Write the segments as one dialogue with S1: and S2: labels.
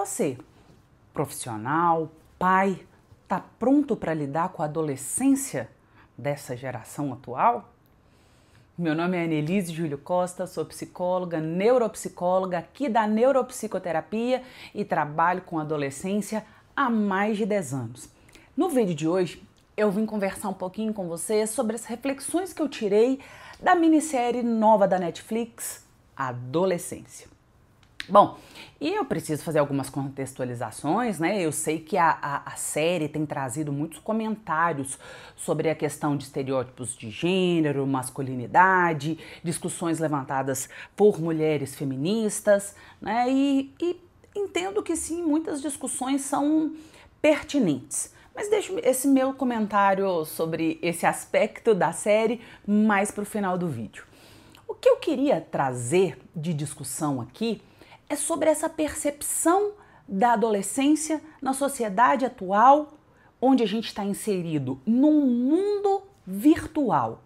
S1: Você, profissional, pai, está pronto para lidar com a adolescência dessa geração atual? Meu nome é Anelise Júlio Costa, sou psicóloga, neuropsicóloga aqui da Neuropsicoterapia e trabalho com adolescência há mais de 10 anos. No vídeo de hoje, eu vim conversar um pouquinho com você sobre as reflexões que eu tirei da minissérie nova da Netflix, Adolescência. Bom, e eu preciso fazer algumas contextualizações, né? Eu sei que a série tem trazido muitos comentários sobre a questão de estereótipos de gênero, masculinidade, discussões levantadas por mulheres feministas, né? E entendo que sim, muitas discussões são pertinentes. Mas deixo esse meu comentário sobre esse aspecto da série mais para o final do vídeo. O que eu queria trazer de discussão aqui é sobre essa percepção da adolescência na sociedade atual, onde a gente está inserido num mundo virtual.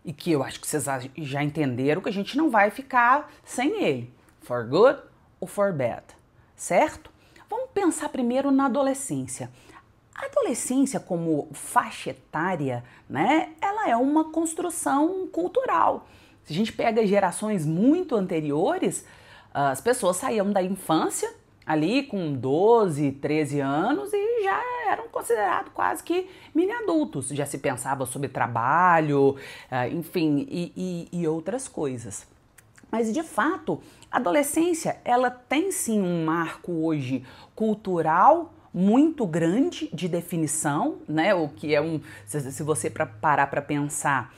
S1: E que eu acho que vocês já entenderam que a gente não vai ficar sem ele, for good ou for bad, certo? Vamos pensar primeiro na adolescência. A adolescência como faixa etária, né, ela é uma construção cultural. Se a gente pega gerações muito anteriores, as pessoas saíam da infância ali com 12, 13 anos e já eram considerados quase que mini adultos. Já se pensava sobre trabalho, enfim, e outras coisas. Mas de fato, a adolescência ela tem sim um marco hoje cultural muito grande de definição, né? O que é se você parar para pensar,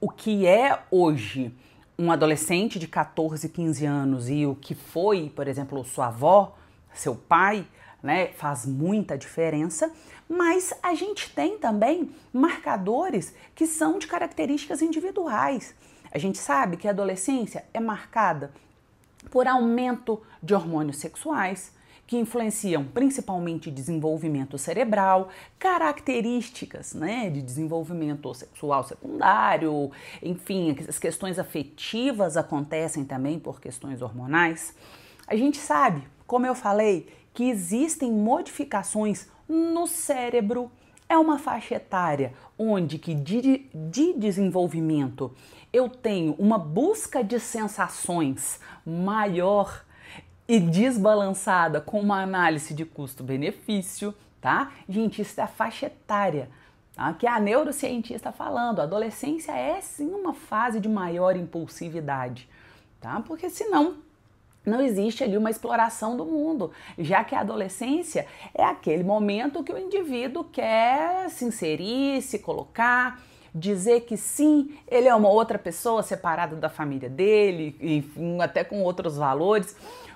S1: o que é hoje um adolescente de 14, 15 anos e o que foi, por exemplo, sua avó, seu pai, né, faz muita diferença, mas a gente tem também marcadores que são de características individuais. A gente sabe que a adolescência é marcada por aumento de hormônios sexuais, que influenciam principalmente desenvolvimento cerebral, características, né, de desenvolvimento sexual secundário, enfim, as questões afetivas acontecem também por questões hormonais. A gente sabe, como eu falei, que existem modificações no cérebro. É uma faixa etária onde que de desenvolvimento eu tenho uma busca de sensações maior e desbalançada com uma análise de custo-benefício, tá? Gente, isso é a faixa etária, tá? Que a neurocientista falando, a adolescência é sim uma fase de maior impulsividade, tá? Porque senão não existe ali uma exploração do mundo, já que a adolescência é aquele momento que o indivíduo quer se inserir, se colocar, dizer que sim, ele é uma outra pessoa separada da família dele, enfim, até com outros valores.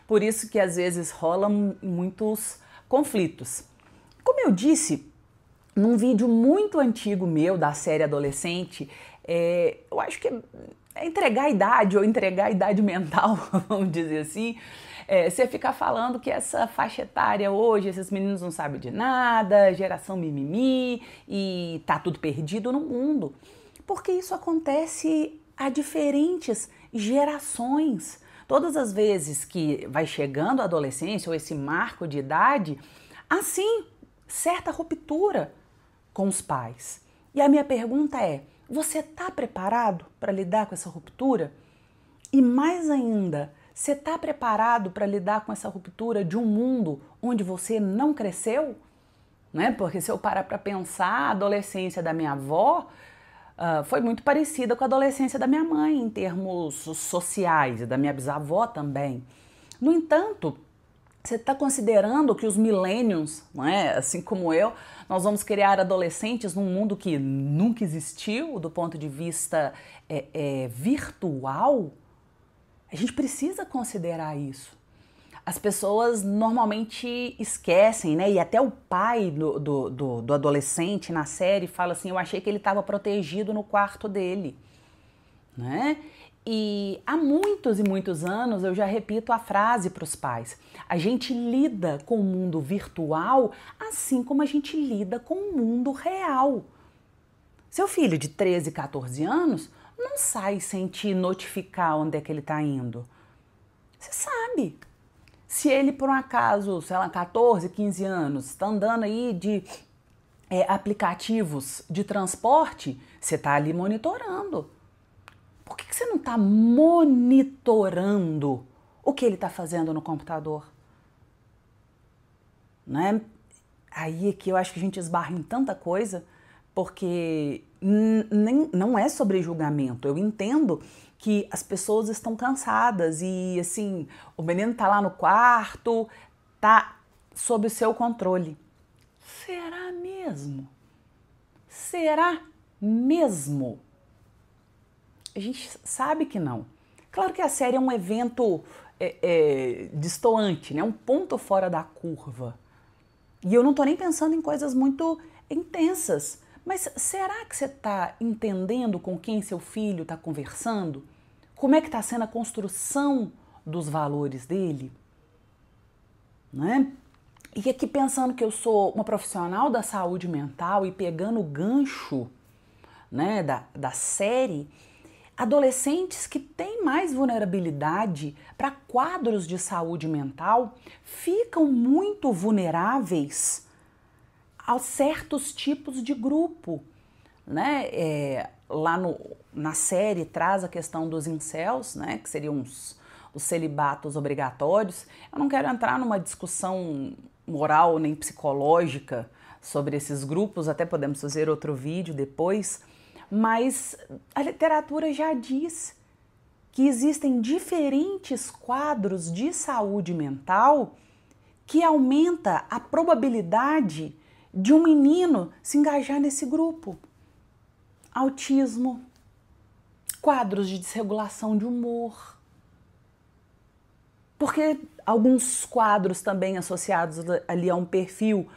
S1: Por isso que às vezes rolam muitos conflitos. Como eu disse, num vídeo muito antigo meu da série Adolescente, eu acho que é entregar a idade ou entregar a idade mental, vamos dizer assim, você ficar falando que essa faixa etária hoje, esses meninos não sabem de nada, geração mimimi e tá tudo perdido no mundo. Porque isso acontece a diferentes gerações. Todas as vezes que vai chegando a adolescência ou esse marco de idade, há sim certa ruptura com os pais. E a minha pergunta é, você está preparado para lidar com essa ruptura? E mais ainda, você está preparado para lidar com essa ruptura de um mundo onde você não cresceu? Né? Porque se eu parar para pensar, a adolescência da minha avó foi muito parecida com a adolescência da minha mãe em termos sociais e da minha bisavó também. No entanto, você está considerando que os millennials, né, assim como eu, nós vamos criar adolescentes num mundo que nunca existiu do ponto de vista virtual? A gente precisa considerar isso. As pessoas normalmente esquecem, né? E até o pai do adolescente na série fala assim, eu achei que ele estava protegido no quarto dele, né? E há muitos e muitos anos eu já repito a frase para os pais. A gente lida com o mundo virtual assim como a gente lida com o mundo real. Seu filho de 13, 14 anos não sai sem te notificar onde é que ele está indo. Você sabe. Se ele, por um acaso, sei lá, 14, 15 anos, está andando aí de aplicativos de transporte, você está ali monitorando. Por que você não está monitorando o que ele está fazendo no computador? Né? Aí é que eu acho que a gente esbarra em tanta coisa, porque não é sobre julgamento. Eu entendo que as pessoas estão cansadas e, assim, o menino tá lá no quarto, tá sob o seu controle. Será mesmo? Será mesmo? A gente sabe que não. Claro que a série é um evento destoante, né? Um ponto fora da curva. E eu não tô nem pensando em coisas muito intensas. Mas será que você está entendendo com quem seu filho está conversando? Como é que está sendo a construção dos valores dele? Né? E aqui pensando que eu sou uma profissional da saúde mental e pegando o gancho, né, da série, adolescentes que têm mais vulnerabilidade para quadros de saúde mental ficam muito vulneráveis a certos tipos de grupo, né? Lá na série traz a questão dos incels, né? Que seriam os celibatos obrigatórios. Eu não quero entrar numa discussão moral nem psicológica sobre esses grupos, até podemos fazer outro vídeo depois, mas a literatura já diz que existem diferentes quadros de saúde mental que aumenta a probabilidade de um menino se engajar nesse grupo. Autismo, quadros de desregulação de humor. Porque alguns quadros também associados ali a um perfil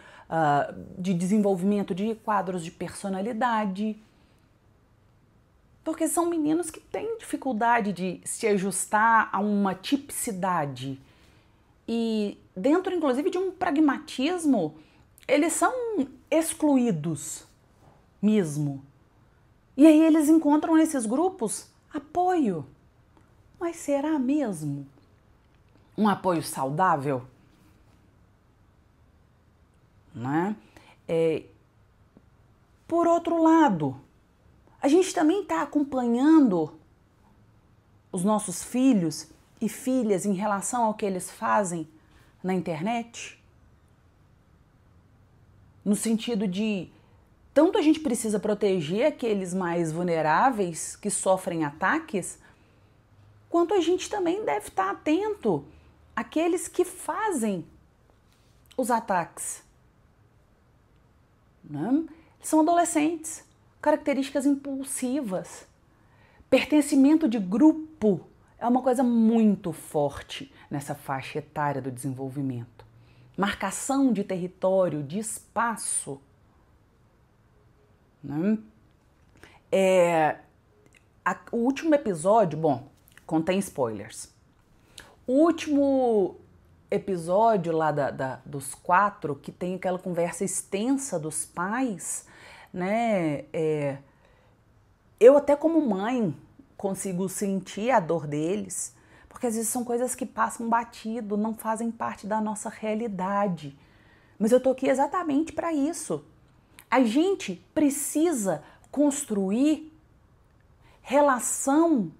S1: de desenvolvimento de quadros de personalidade. Porque são meninos que têm dificuldade de se ajustar a uma tipicidade. E dentro, inclusive, de um pragmatismo, eles são excluídos mesmo. E aí eles encontram nesses grupos apoio. Mas será mesmo um apoio saudável? Né? Por outro lado, a gente também está acompanhando os nossos filhos e filhas em relação ao que eles fazem na internet? No sentido de tanto a gente precisa proteger aqueles mais vulneráveis que sofrem ataques, quanto a gente também deve estar atento àqueles que fazem os ataques. Né? São adolescentes, características impulsivas. Pertencimento de grupo é uma coisa muito forte nessa faixa etária do desenvolvimento. Marcação de território, de espaço. Né? O último episódio, bom, contém spoilers. O último episódio lá dos 4, que tem aquela conversa extensa dos pais, né? Eu até como mãe consigo sentir a dor deles, porque às vezes são coisas que passam batido, não fazem parte da nossa realidade. Mas eu tô aqui exatamente para isso. A gente precisa construir relação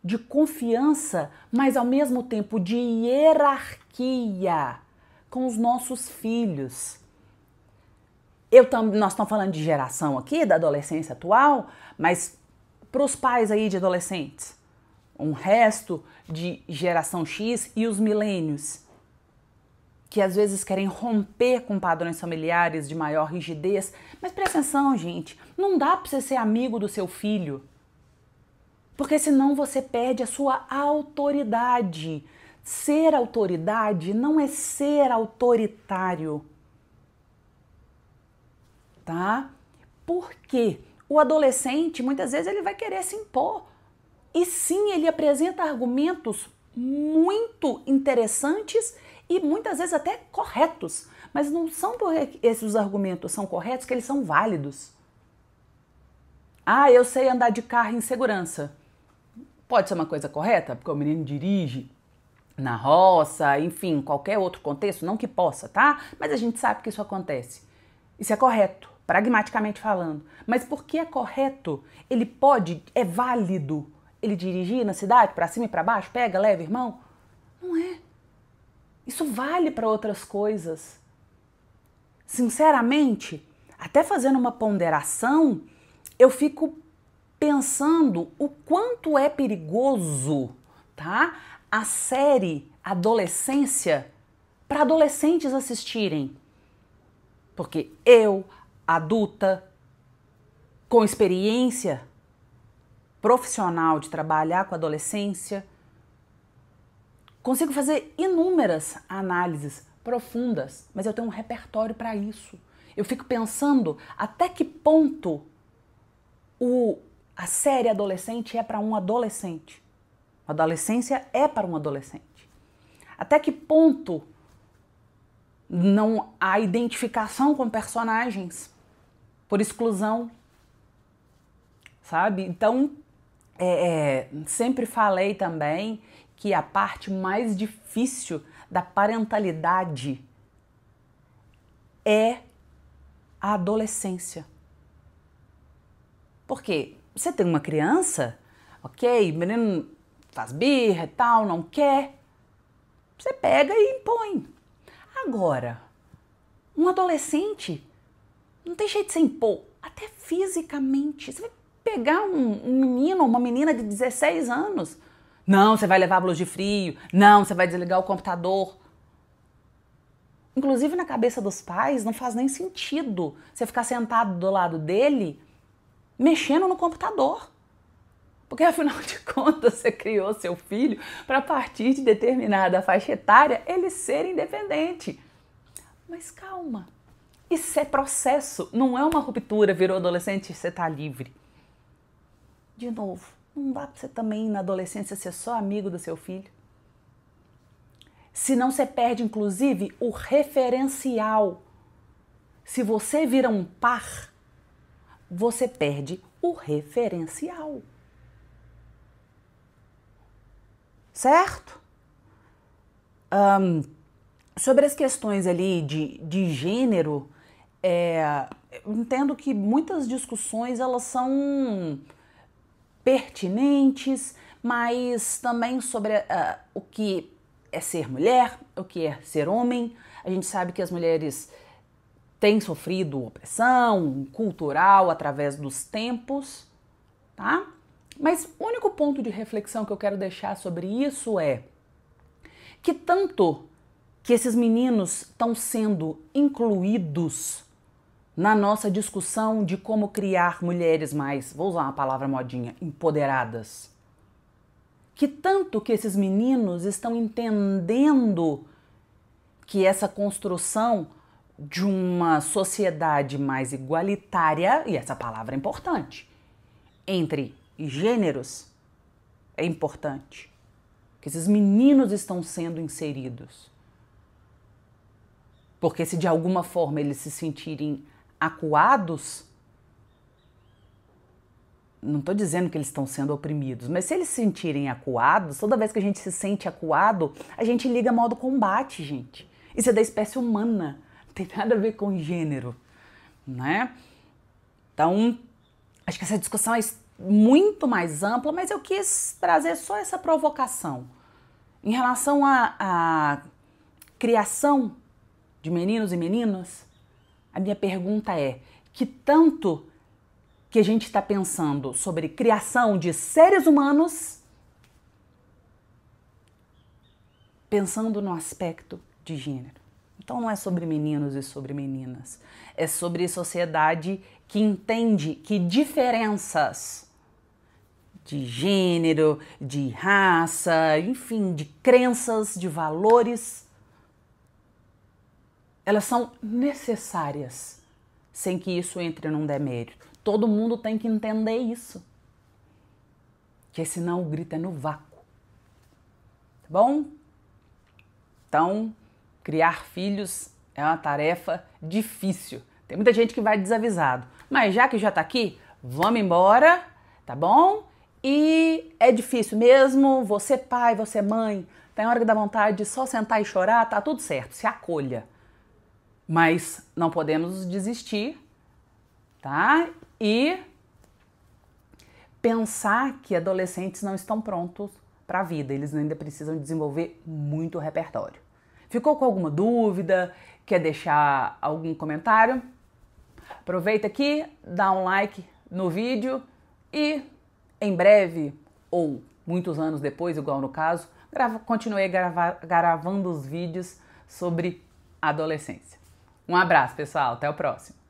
S1: de confiança, mas ao mesmo tempo de hierarquia com os nossos filhos. Nós estamos falando de geração aqui, da adolescência atual, mas para os pais aí de adolescentes, um resto de geração X e os milênios, que às vezes querem romper com padrões familiares de maior rigidez. Mas presta atenção, gente, não dá para você ser amigo do seu filho, porque senão você perde a sua autoridade. Ser autoridade não é ser autoritário, tá? Porque o adolescente, muitas vezes, ele vai querer se impor. E sim, ele apresenta argumentos muito interessantes e muitas vezes até corretos. Mas não são porque esses argumentos são corretos que eles são válidos. Ah, eu sei andar de carro em segurança. Pode ser uma coisa correta, porque o menino dirige na roça, enfim, qualquer outro contexto, não que possa, tá? Mas a gente sabe que isso acontece. Isso é correto, pragmaticamente falando. Mas porque é correto, ele pode, é válido ele dirigir na cidade, pra cima e pra baixo, pega, leva, irmão? Não é. Isso vale para outras coisas. Sinceramente, até fazendo uma ponderação, eu fico pensando o quanto é perigoso, tá? A série Adolescência para adolescentes assistirem. Porque eu, adulta, com experiência profissional de trabalhar com adolescência, consigo fazer inúmeras análises profundas, mas eu tenho um repertório para isso. Eu fico pensando até que ponto a série adolescente é para um adolescente. A adolescência é para um adolescente. Até que ponto não há identificação com personagens por exclusão, sabe? Então, sempre falei também que a parte mais difícil da parentalidade é a adolescência. Porque você tem uma criança, ok, o menino faz birra e tal, não quer, você pega e impõe. Agora, um adolescente não tem jeito de se impor, até fisicamente. Você vai pegar um menino ou uma menina de 16 anos, não, você vai levar a blusa de frio, não, você vai desligar o computador. Inclusive na cabeça dos pais não faz nem sentido você ficar sentado do lado dele mexendo no computador. Porque afinal de contas você criou seu filho para a partir de determinada faixa etária ele ser independente. Mas calma, isso é processo, não é uma ruptura, virou adolescente e você está livre. De novo, não dá para você também na adolescência ser só amigo do seu filho. Senão você perde inclusive o referencial. Se você vira um par, você perde o referencial. Certo? Sobre as questões ali de gênero, eu entendo que muitas discussões elas são pertinentes, mas também sobre o que é ser mulher, o que é ser homem. A gente sabe que as mulheres têm sofrido opressão cultural através dos tempos, tá? Mas o único ponto de reflexão que eu quero deixar sobre isso é que tanto que esses meninos estão sendo incluídos na nossa discussão de como criar mulheres mais, vou usar uma palavra modinha, empoderadas. Que tanto que esses meninos estão entendendo que essa construção de uma sociedade mais igualitária, e essa palavra é importante, entre gêneros é importante, que esses meninos estão sendo inseridos. Porque se de alguma forma eles se sentirem acuados, não estou dizendo que eles estão sendo oprimidos, mas se eles se sentirem acuados, toda vez que a gente se sente acuado, a gente liga modo combate, gente. Isso é da espécie humana, não tem nada a ver com gênero, né? Então, acho que essa discussão é muito mais ampla, mas eu quis trazer só essa provocação. Em relação à criação de meninos e meninas, a minha pergunta é: que tanto que a gente está pensando sobre criação de seres humanos, pensando no aspecto de gênero? Então não é sobre meninos e sobre meninas, é sobre sociedade que entende que diferenças de gênero, de raça, enfim, de crenças, de valores, elas são necessárias, sem que isso entre num demérito. Todo mundo tem que entender isso, porque senão o grito é no vácuo, tá bom? Então, criar filhos é uma tarefa difícil. Tem muita gente que vai desavisado, mas já que já tá aqui, vamos embora, tá bom? E é difícil mesmo, você pai, você mãe, Tem hora que dá vontade de só sentar e chorar, tá tudo certo, se acolha. Mas não podemos desistir, tá? E pensar que adolescentes não estão prontos para a vida, eles ainda precisam desenvolver muito repertório. Ficou com alguma dúvida? Quer deixar algum comentário? Aproveita aqui, dá um like no vídeo e em breve, ou muitos anos depois, igual no caso, continuei gravando os vídeos sobre adolescência. Um abraço, pessoal, até o próximo.